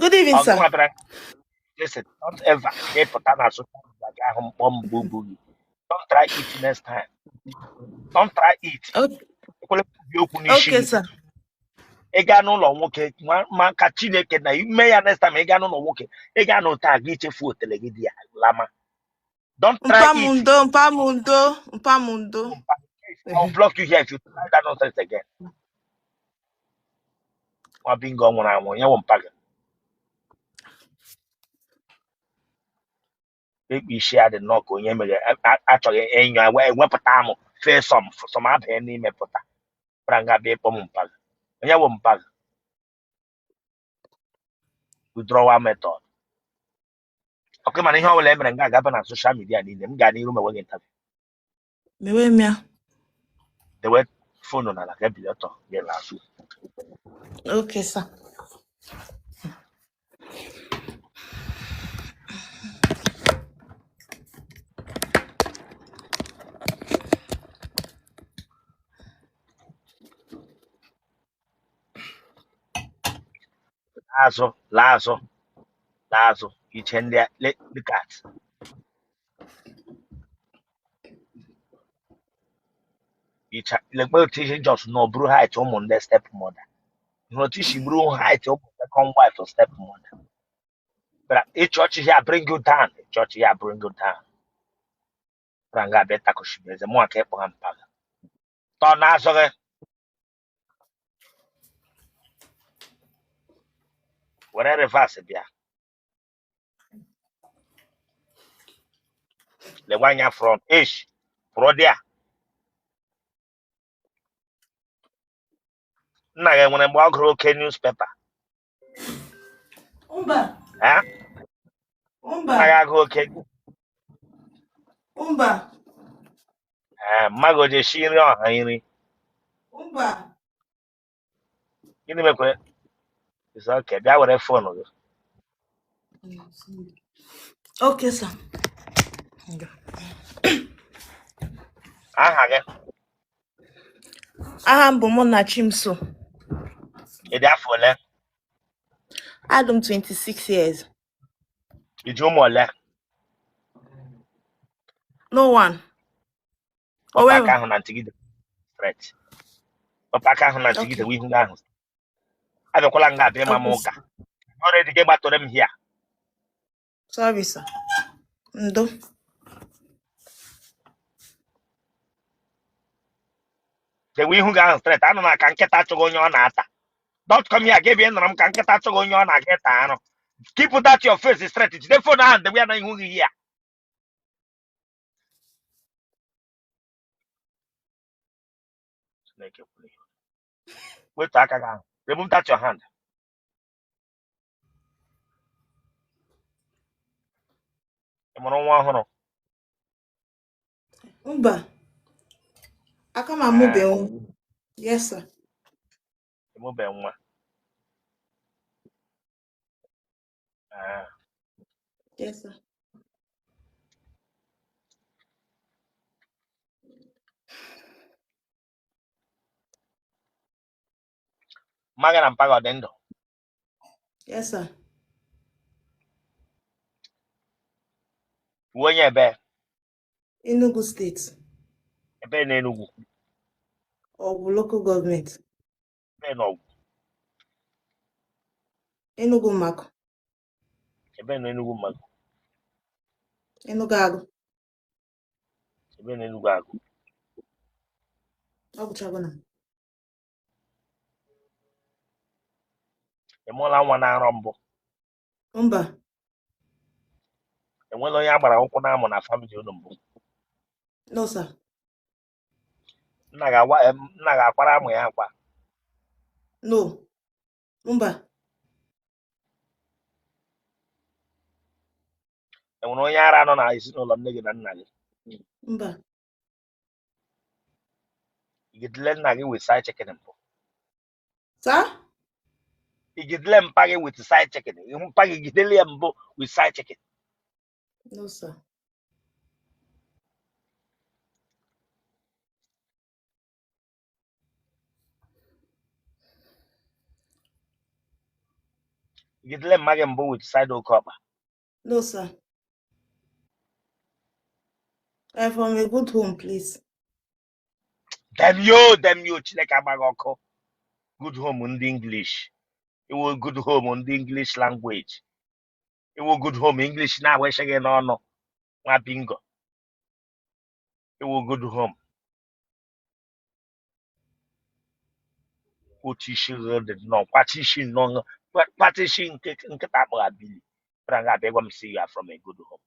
Good evening, I'll sir. go back. Listen, don't ever get put on a social media. Don't try it next time. Don't try it. Okay, sir. Ị gaa n'ụlọ nwoke maka Chineke na ime ya next time ị gaa n'ụlọ nwoke ị gaa n'ụta gị chefu otele gị di ya lama. Don't try it. Mpamundo. I'll block you here if you try that nonsense again. Nwa bingo nwụrụ anwụ ya wụ mpaga. Ekpe isi ya dị nnọọ ka onye mere achọghị enyo ewepụta amụ fee sọm abịa n'ime pụta bara nga bịa ịkpọ m mpaga. Onye wụ mpaga. Withdrawal method. Okay, mana ihe ọ bụla e mere nga agaba na social media niile m gaa n'iru ma enweghị ntabi. Mewe mia. Dewe fonu na ala ga-ebili ọtọ gị n'azụ. Okay, sir. Lazo, iche ndị look at. Lekpe otu isi just no buru height ụmụ ndị step mother. Ihe otu isi buru height ụmụ second wife or step mother. But church here bring you down. Church here bring you down. Pranga beta koshibeze mwa ke po hampaga. To na soge. Were reverse bia. Le wanya front ish. Prodia. Nna ga nwere mgbe ọ gụrụ oke newspaper. Mba. Eh? Mba. Nna ga agụ oke. Mba. Mmago je shi nri ọha nri. Mba. Gịnị mekwere? It's okay. Bịa were phone gị. Okay, sir. Aha gị. Aha m bụ Chimso. Ị dị afọ ole? Adum 26 years. Iji ụmụ ole? No one. Papa aka ahụ na ntị gị dị straight. Papa aka ahụ na ntị gị dị ihu gị ahụ. Abịakwala nga abịa ịma m ụka. Already gị gbatọrọ m here. Sorry, sir. Ndo. Dewe ihu gị ahụ straight. Anụ na ka nkịta achọghị onye ọ na-ata. Don't come here. Gị bịa nọrọ m ka nkịta achọghị onye ọ na-aga ịta anụ. Keep that your face straight. Jide phone ahụ dewe ya na ihu gị here. Wait aka gị ahụ. Remove that your hand. Ị mụrụ nwa ọhụrụ? Mba. Aka m amụbe nwa. Yes, sir. Ịmụbe nwa. Yes, sir. Mmaga na mpaga ọ dị ndụ? Yes, sir. Uwe onye ebe? Enugu State. Ebe na Enugu? Ọgwụ local government. Ebe na Ọgwụ? Enugu Mako. Ebe na Enugu Mako? Enugu Agụ. Ebe na Enugu Agụ? Ọ bụchago na. Ị mụọla nwa na-arọ mbụ? Mba. Enwela onye agbara ụkwụ na-amụ na famili unu mbụ? No, sir. Nna ga-akwara amụ ya akwa? No. Mba. Enwere onye ara nọ na ezinụlọ nne gị na nna gị? Mba. Ị ga-edile nna gị with side chicken mbụ? Sir? Ị ga-edile mpa gị with side chicken? Mpa gị gidele ya mbụ with side chicken? No, sir. Gidle magembo with side okoba. No, sir. I'm from a good home, please. Them yo, Chineke Agbagoko. Good home in the English. It was good home in the English language. It was good home English now. Where she get no ma bingo. It was good home. Utishi no, patishi no, patishi nke tapo abili. Pranga begwam see you are from a good home.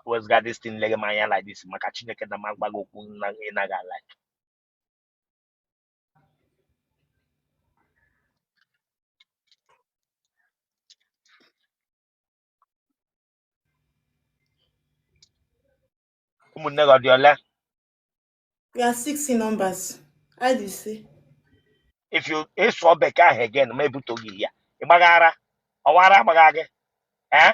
Was got this thing like my like this. Makachineke na magbago kun na ga like. Umunne go diola. We are 6 in numbers. How do you say? If you so beka again, maybe to gi ya. Ibagara. Awara bagage. Eh?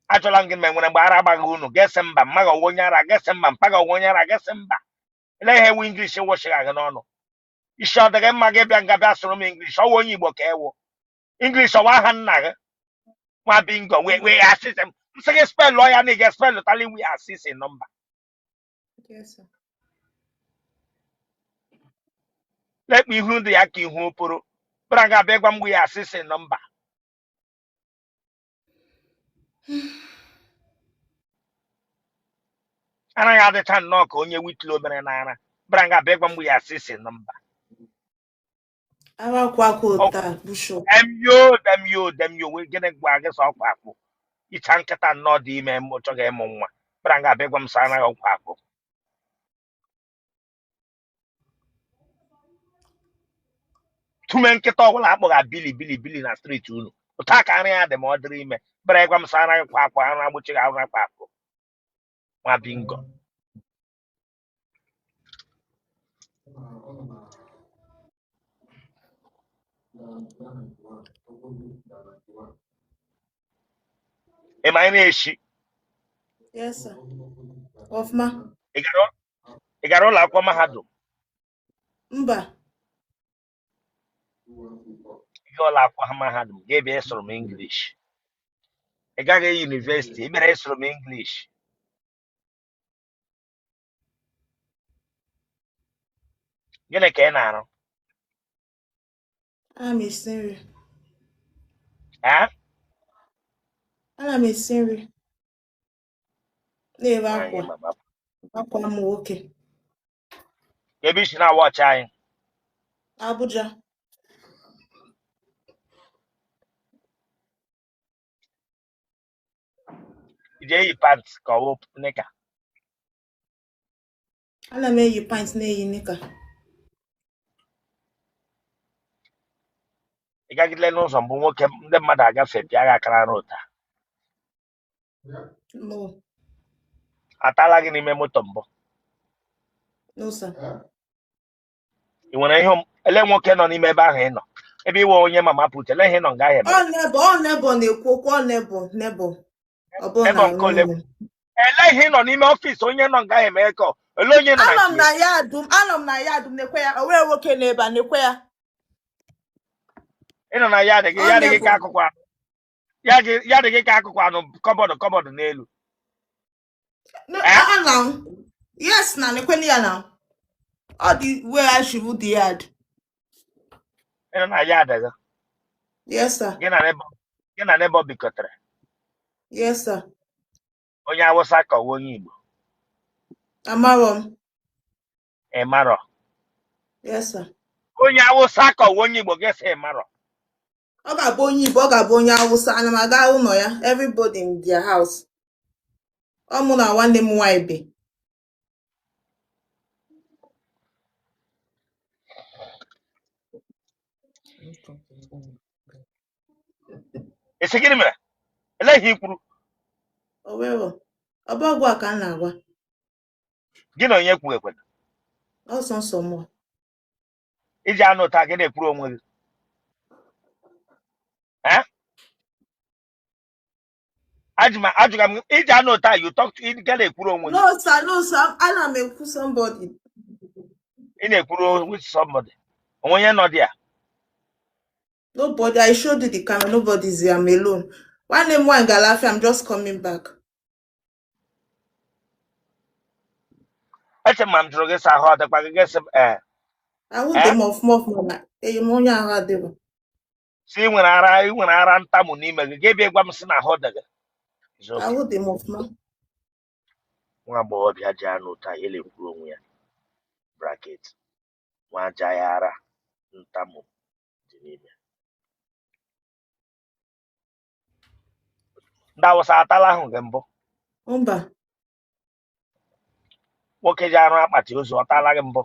Achọla gị ma nwere mgbe ara agbaghị unu gesị mba mmaga onye ara gesị mba mpaga onye ara gesị mba ele ihe ewu English wụchigha gị n'ọnụ isi ọ dịghị mma gị bịa nga bịa sụrụ m English ọwa onye Igbo ka ewu English ọwa aha nna gị nwa bingo wee asịsị m sị gị spelụ ya na ị ga-espelụ tali wi asịsị nọmba Yes, sir. lekpa ihu dị ya ka ihu oporo bịara nga bịa gwa m wi asịsị nọmba anaghị adịcha nnọọ ka onye witlo mere n'ara bịara nga bịa gwa m wi asịsị nọmba Our Kwakota, Bishop. dem yo wee gịnị gwa gị sọ ọkwa akpụ ịcha nkịta nnọọ dị ime chọghị ịmụ nwa bịara nga abịa gwa m sọ anaghị ọkwa akpụ tume nkịta ọbụla akpọghị bili na steeti unu ụta ka nri ya dị ma ọ dịrị ime bịara gwa m sọ anaghị kwa akpụ arụ agbụchighị arụ akpa akpụ nwa bingo ị ma anyị na-eshi Yes, sir. Of ma. ị gara ụlọ akwụkwọ mahadum Mba. ịga ụlọ akwụkwọ mahadum ga-ebịa ịsụrụ m English ị gaghị yunivesiti ị bịara ịsụrụ m English gịnị ka ị na-arụ Ana m esi nri. ee Ana m esi nri. Na-ebe anyị akwa. mama Akwa m nwoke. ebe isi na-awa ọcha anyị Abuja. iji eyi pant ka ọ bụ nika Ana m eyi pants na-eyi nika. ị gagidele n'ụzọ mbụ nwoke ndị mmadụ agafe pịa gị akara n'ụta No. atala gị n'ime moto mbụ No, sir. ị nwere ihe ele nwoke nọ n'ime ebe ahụ ị nọ ebe iwe onye mama put ele ihe nọ nga ahụ eme Ọ nebo na-ekwu okwu ọ nebo. Ọ bụ ebe na nke ole ele ihe nọ n'ime ọfịs onye nọ nga ahụ eme ka ele onye nọ na anọ m nke na ya adum na-ekwe ya o wee nwoke n'ebe a na-ekwe ya ị nọ na ya adịghị ka akụkụ anụ ya adịghị ka akụkụ anụ kọbọdụ n'elu yes na na-ekwe ya na all the way I should do the yard. ị nọ na ya adịghị Yes, sir. gị na nebo bikọtara Yes, sir. onye Awụsa ka ọ bụ onye Igbo Amarọ m. ị marọ Yes, sir. onye Awụsa ka ọ bụ onye Igbo gị sị ị marọ Ọ ga-abụ onye Igbo, ọ ga-abụ onye Awụsa. Ana m aga ụlọ ya, everybody in their house. Ọ mụ na nwanne m nwaanyị bi. esi gịnị mere ele ihe i kwuru O wee ọ bụ ọgwụ a ka m na-agwa. gị na onye kwuru ekwena Ọsọ nsọ mụ. iji anụ ụta gị na-ekwuru onwe gị ajụga m iji anụ ụta you talk to ị ga na-ekwuru onwe gị No, sir. Ana m ekwu somebody. In a guru with somebody. When you're not there. Nobody, I showed you the camera. Nobody's here. I'm alone. One name, one Galafi. I'm just coming back. I tell my druggist I heard the guess I would eh? them of more. Hey, you money I had them. See when I ran Tamunima, gave you one sin I heard. It's I okay. would them of more. Nwa Agbogho Bia Icho ta ele kwuru onwe ya bracket nwa jayara ntamu dị n'ime ndị Awụsa atala ahụ gị mbụ Umba. nwoke ji arụ akpati ozu ọ tala gị mbụ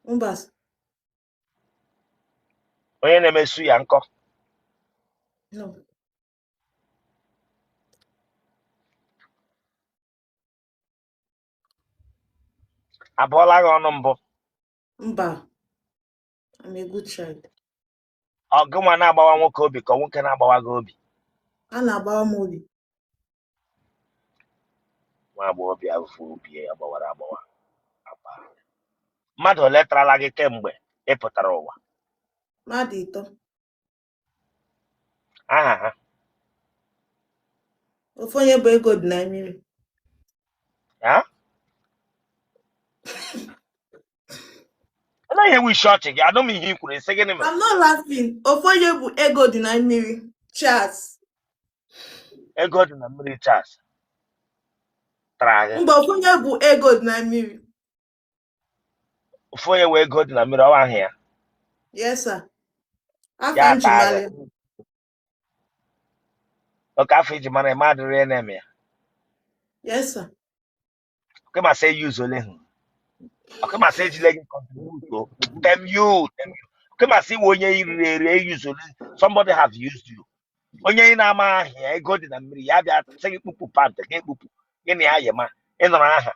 Umbas. onye na-emesu ya nkọ No. abụọla gị ọnụ mbụ Umba. I'm a good child. ọ gị nwa na-agbawa nwoke obi ka nwoke na-agbawa gị obi Ana about movie. Nwa Agbogho Bia afụ obi ya gbawara agbawa mmadụ ole tarala gị kemgbe ị pụtara ụwa Madito. aha ha Ofonye bụ ego dị na mmiri. ya anaghị ewu isi ọchị gị anụ m ihe i kwuru isi gịnị mere I'm not laughing. Ofonye bụ ego dị na mmiri. Charles. ego dị na mmiri Charles tara gị Mba, ofonye bụ ego dị na mmiri. ofu onye wee ego dị na mmiri ọwa ahụ ya Yes, sir. ya After taa Njimale. gị oke afọ iji mara eme adịrị na-eme ya Yes, sir. oke ma sị use ole hụ oke ma sị ejile gị contribute tem you oke ma sị iwe onye riri eri use ole somebody have used you onye ị na-ama ahịa ego dị na mmiri ya bịa sị gị kpupu pant gị ekpupu gị na ya yema ịnọrọ aha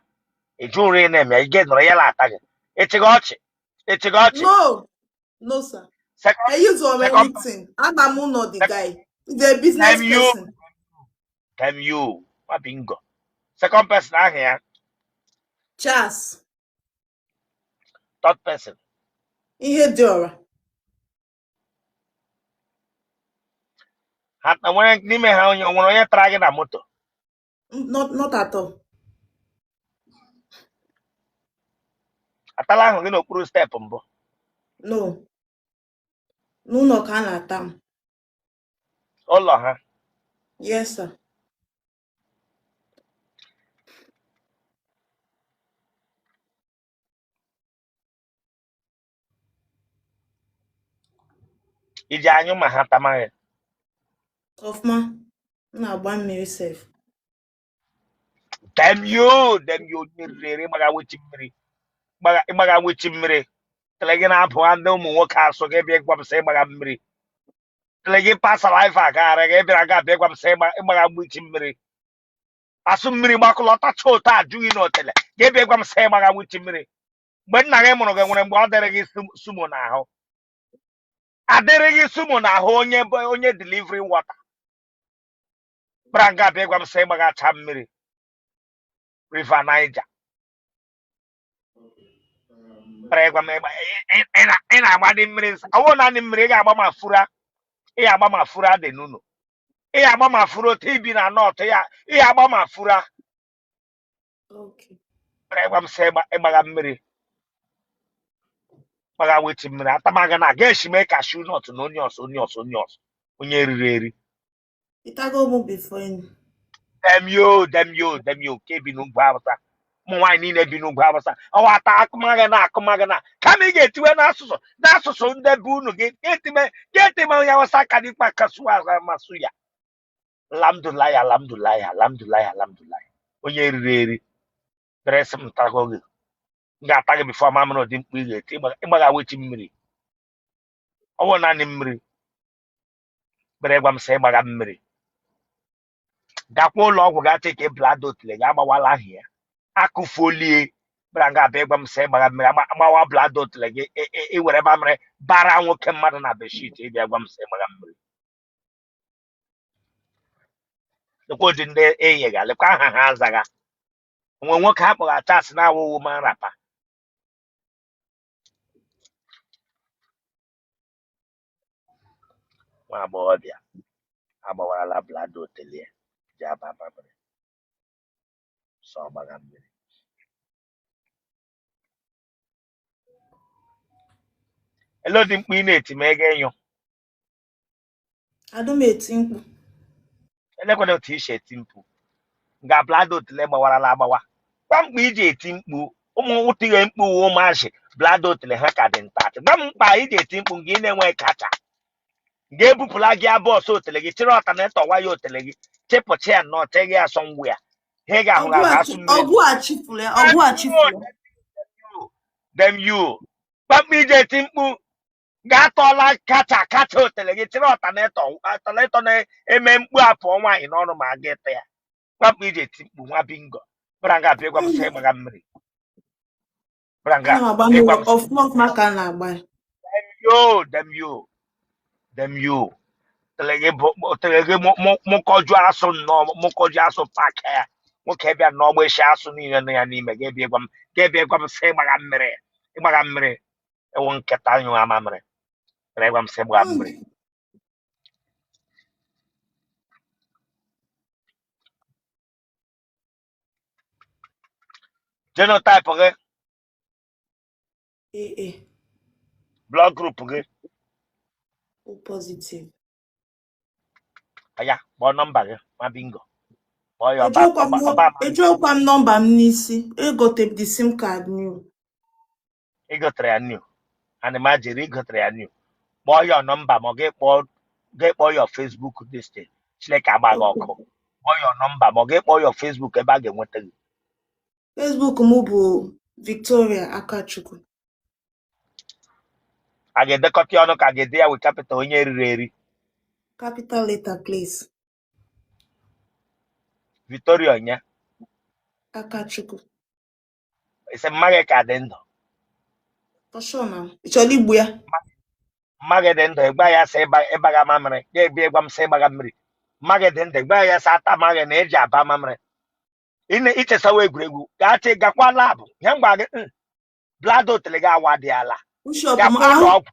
ịjụ ụra na-eme ya ị ga-enọrọ ya la-ata gị echighị ọchị No. No, sir. second I use on second everything. Adamu not the guy. He's a business tem you person. tem you ma bingo second person ahụ ya Charles. third person Ihe dị ọra. ha nwere n'ime ha onye nwere onye tara gị na moto Not at all. atala ahụ gị n'okpuru steepụ mbụ No. N'ụlọ ka a na-ata m. ụlọ ha Yes, sir. iji anyụ ma ha tamaghị Ọfụma. M na-agba mmiri sef. dem you onye riri ịgbaga wechi mmiri ịgbaga wechi mmiri tele gị na-apụ ndị ụmụ nwoke asụ gị bịa ịgwa m sị ịgbaga mmiri tele gị pasara ife agagharị gị bịara ga bịa ịgwa m sị ịgbaga wechi mmiri asụ mmiri gbakọlọtacha otu ajụghị n'otele gị bịa ịgwa m sị ịgbaga wechi mmiri mgbe nna gị mụrụ gị nwere mgbe ọ dịrị gị sumo n'ahụ adịrị gị sumo n'ahụ onye delivery water bịara nga bịa ịgwa m sị ịgbagacha mmiri river Niger bịara ịgwa m ị na-agba dị mmiri ọwụ naanị mmiri ị ga-agba ma fura ị ga-agba ma fura dị n'ụlọ ị ga-agba ma fura otu ibi na nọọtụ ya ị ga-agba ma fura Okay. bịara ịgwa m sị ịgbaga mmiri gbaga wechi mmiri atamaga na aga eshime cashew nut na onye riri eri Itago mụ before you. dem yo ke bi n'ugwu Awụsa ụmụ nwaanyị niile bi n'ugwu Awụsa ọwa ata akụmaga na kama ị ga-etiwe n'asụsụ ndị be unu gị ga-etime onye Awụsa ka dịkpa kasu masụ ya alhamdulillah onye riri eri dresị m tago gị m ga-ata gị bifo ma mụrụ dị mkpu ị ga-eti ịgbaga wechi mmiri ọwụ naanị mmiri bere gwa m sị ịgbaga mmiri gakwa ụlọ ọgwụ ga cheke blad otile ga agbawala ahụ ya akụfuolie bịara nga abịa ịgwa m sị ịgbaga mmiri agbawa blad otile gị iwere ebe mere bara nwoke mmadụ na beshit ịbịa gwa m sị ịgbaga mmiri lekwa ụdị ndị enyi ga lekwa aha ha azaga onwe nwoke ha kpọga chasị na-awụwo ma nrapa Nwa Agbogho Bia agbawarala blada Otele ji aba mamịrị sọ ọgbaga mmiri. Elo dị mkpu ị na-eti ma ego enyo. Adum eti mkpu. Elekwala otu isi eti mkpu. Nga blada Otele gbawarala agbawa. Gwa mkpa iji eti mkpu. Ụmụ tinye mkpu ụmụazị blada Otele ha ka dị ntatị. Gwa m mkpa iji eti mkpu nke ị na-enwe kacha. Ga-ebupụla gị bọọsụ Otele gị chịrị ọtanetọ waya Otele gị chịpụcha ya nnọọ chee gị ya sọngwụ ya. He ga-ahụ asụ mmiri. Ọgụ achifule. Dem you. Kpamkpa ije eti mkpu ga-atọla kacha Otele gị chịrị ọtanetọ na-eme mkpu apụọ nwaanyị n'ọnụ ma ga ete ya. Kpamkpa ije eti mkpu nwa bingo. Branga bịa gwa m sị ịgbaga mmiri. Branga ịgwa m ọfụma maka na-agba. Dem you. Otele gị mụkọju asụ nnọọ mụkọju asụ pak ya. Nwoke bịa n'ọgba esi asụ niile nọ ya n'ime ga-ebịa gwa m sị ịgbaga mmiri ewu nketa nyụ amamịrị gwa m sị ịgbaga mmiri. Genotype gị blood group gị positive. aya kpọọ nọmba gị ma bingo. Ejekwa m nọmba m n'isi. Egote the sim card new. Igotere ya new. Ana m ajiri igotere ya new. Kpọọ ya nọmba ma gị kpọọ ya Facebook diste Chineke agba gị ọkụ. Kpọọ ya nọmba ma gị kpọọ ya Facebook ebe a ga-enweta gị. Facebook m bụ Victoria Akachukwu. A ga-edekọta ya ọnụ ka a ga-ede ya with capital onye eriri eri. Capital letter please. Victoria onye Akachukwu. ise mma gị ka dị ndụ. For sure now. Ịchọrọ igbu ya? Mma gị dị ndụ ịgba ya sị ịbaga mamịrị ga-ebi ịgwa m sị ịgbaga mmiri. Mma gị dị ndụ ịgba ya sị ata ma gị na eji aba mamịrị. Ichesawa egwuregwu gakwa labụ ihe mgba gị blada Otele gị awa dị ala. Bishop Gakwa ụlọ ọgwụ